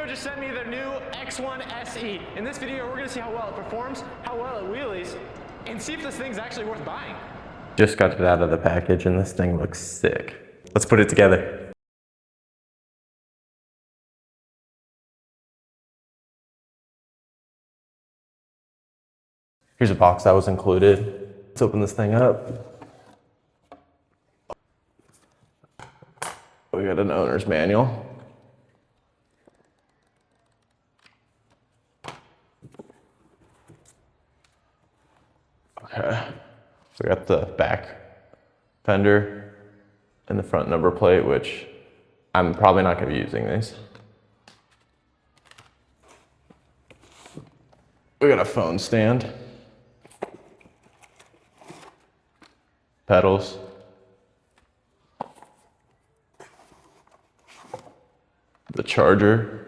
Freego just sent me their new X1 SE. In this video, we're gonna see how well it performs, how well it wheelies, and see if this thing's actually worth buying. Just got it out of the package and this thing looks sick. Let's put it together. Here's a box that was included. Let's open this thing up. We got an owner's manual. Okay, we got the back fender and the front number plate, which I'm probably not going to be using these. We got a phone stand, pedals, the charger,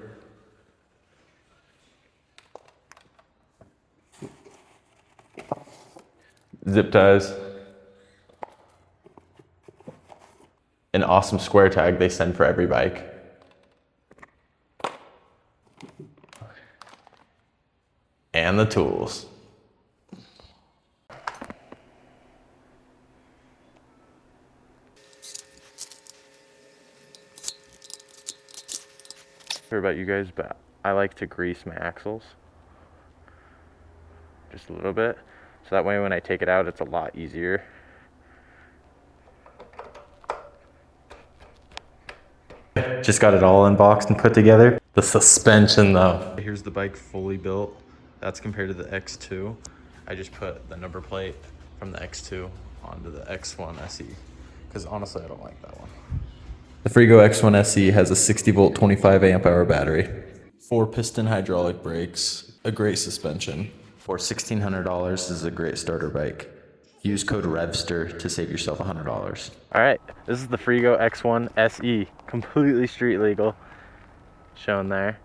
zip ties, an awesome square tag they send for every bike, and the tools. Sorry about you guys, but I like to grease my axles just a little bit, so that way when I take it out, it's a lot easier. Just got it all unboxed and put together. The suspension though. Here's the bike fully built. That's compared to the X2. I just put the number plate from the X2 onto the X1 SE, because honestly, I don't like that one. The Freego X1 SE has a 60 volt, 25 amp hour battery, 4 piston hydraulic brakes, a great suspension. For $1,600, this is a great starter bike. Use code Revster to save yourself $100. All right, this is the Freego X1 SE, completely street legal, shown there.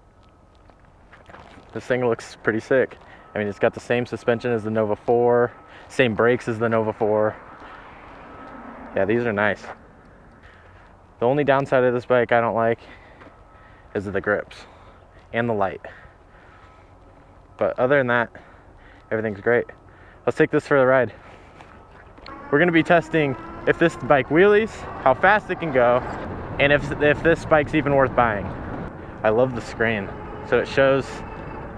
This thing looks pretty sick. I mean, it's got the same suspension as the Nova 4, same brakes as the Nova 4. Yeah, these are nice. The only downside of this bike I don't like is the grips and the light. But other than that, everything's great. Let's take this for a ride. We're gonna be testing if this bike wheelies, how fast it can go, and if this bike's even worth buying. I love the screen. So it shows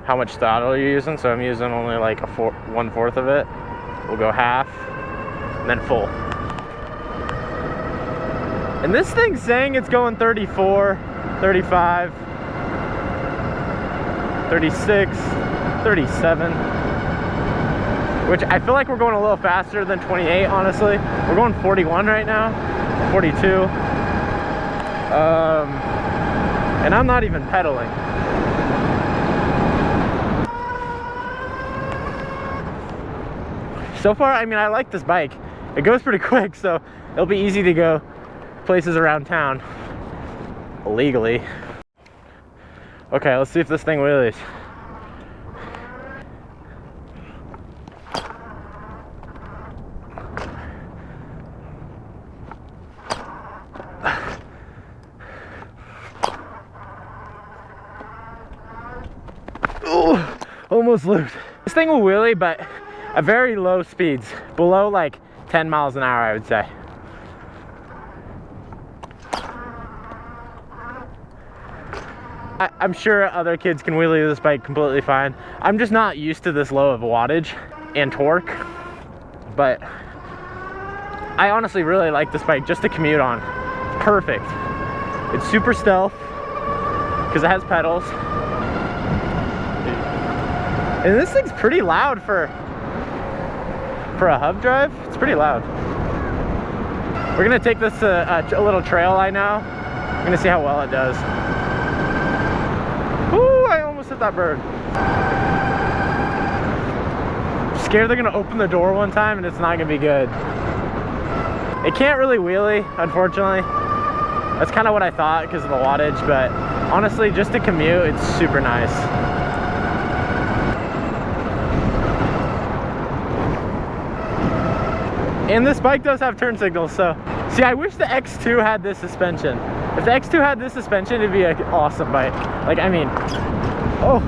how much throttle you're using. So I'm using only like 1/4 of it. We'll go half, and then full. And this thing's saying it's going 34, 35, 36, 37. Which I feel like we're going a little faster than 28, honestly. We're going 41 right now, 42. And I'm not even pedaling. So far, I mean, I like this bike. It goes pretty quick, so it'll be easy to go places around town legally. Okay, let's see if this thing wheelies. Oh, almost looped. This thing will wheelie, but at very low speeds, below like 10 miles an hour, I would say. I'm sure other kids can wheelie this bike completely fine. I'm just not used to this low of wattage and torque, but I honestly really like this bike just to commute on. It's perfect. It's super stealth because it has pedals. And this thing's pretty loud for a hub drive. It's pretty loud. We're gonna take this to a little trail I know. I'm gonna see how well it does. Ooh, I almost hit that bird. I'm scared they're gonna open the door one time and it's not gonna be good. It can't really wheelie, unfortunately. That's kind of what I thought because of the wattage, but honestly, just to commute, it's super nice. And this bike does have turn signals, so. See, I wish the X2 had this suspension. If the X2 had this suspension, it'd be an awesome bike. Like, I mean, oh.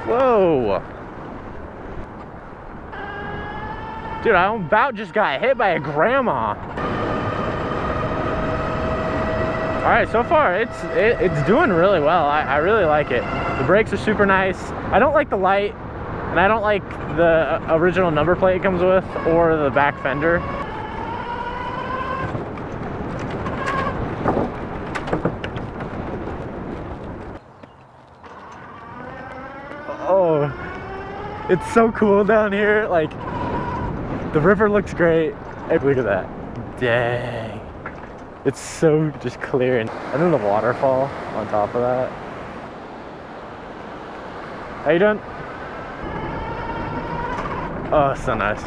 Whoa. Dude, I about just got hit by a grandma. All right, so far it's doing really well. I really like it. The brakes are super nice. I don't like the light, and I don't like the original number plate it comes with or the back fender. Oh, it's so cool down here. Like, the river looks great. Hey, look at that. Dang. It's so just clear, and then the waterfall on top of that. How you doing? Oh, so nice.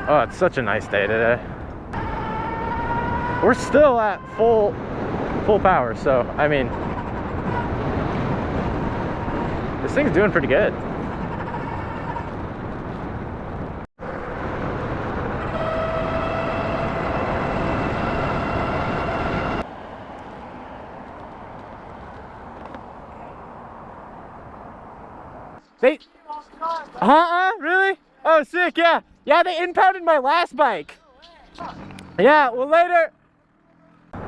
Oh, it's such a nice day today. We're still at full power, so I mean, this thing's doing pretty good. They, really? Oh, sick, yeah. Yeah, they impounded my last bike. Yeah, well, later. All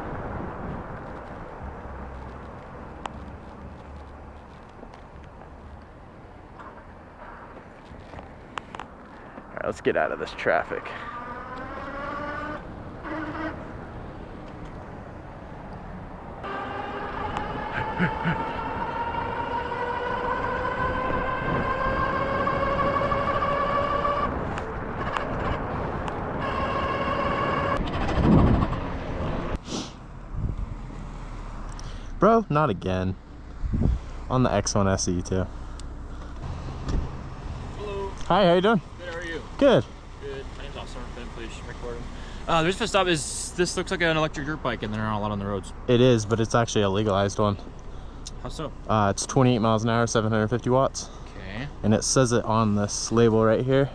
right, let's get out of this traffic. Bro, not again. On the X1 SE too. Hello. Hi, how you doing? Good, how are you? Good. Good. My name's Officer Ben, please record him. The reason for the stop is this looks like an electric dirt bike and they're not allowed on the roads. It is, but it's actually a legalized one. How so? It's 28 miles an hour, 750 watts. Okay. And it says it on this label right here.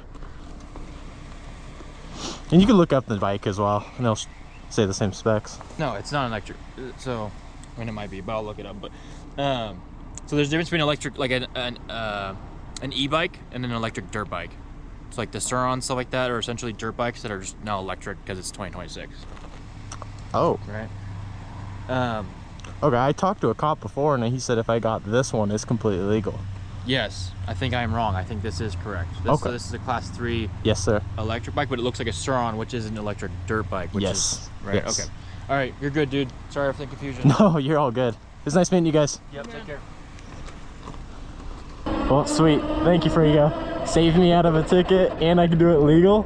And you can look up the bike as well, and they'll say the same specs. No, it's not electric. So, I mean, it might be, but I'll look it up. But so there's a difference between electric, like an e-bike and an electric dirt bike. So like the Suron, stuff like that, are essentially dirt bikes that are just now electric because it's 2026. Oh. Right. Okay, I talked to a cop before, and he said if I got this one, it's completely legal. Yes, I think I am wrong. I think this is correct. Okay. So this is a class 3 Yes, sir. electric bike, but it looks like a Suron, which is an electric dirt bike. Which Yes. Is, right. Yes. Okay. All right. You're good, dude. Sorry for the confusion. No, you're all good. It was nice meeting you guys. Yep. Take care. Well, sweet. Thank you, Freego. Saved me out of a ticket, and I can do it legal.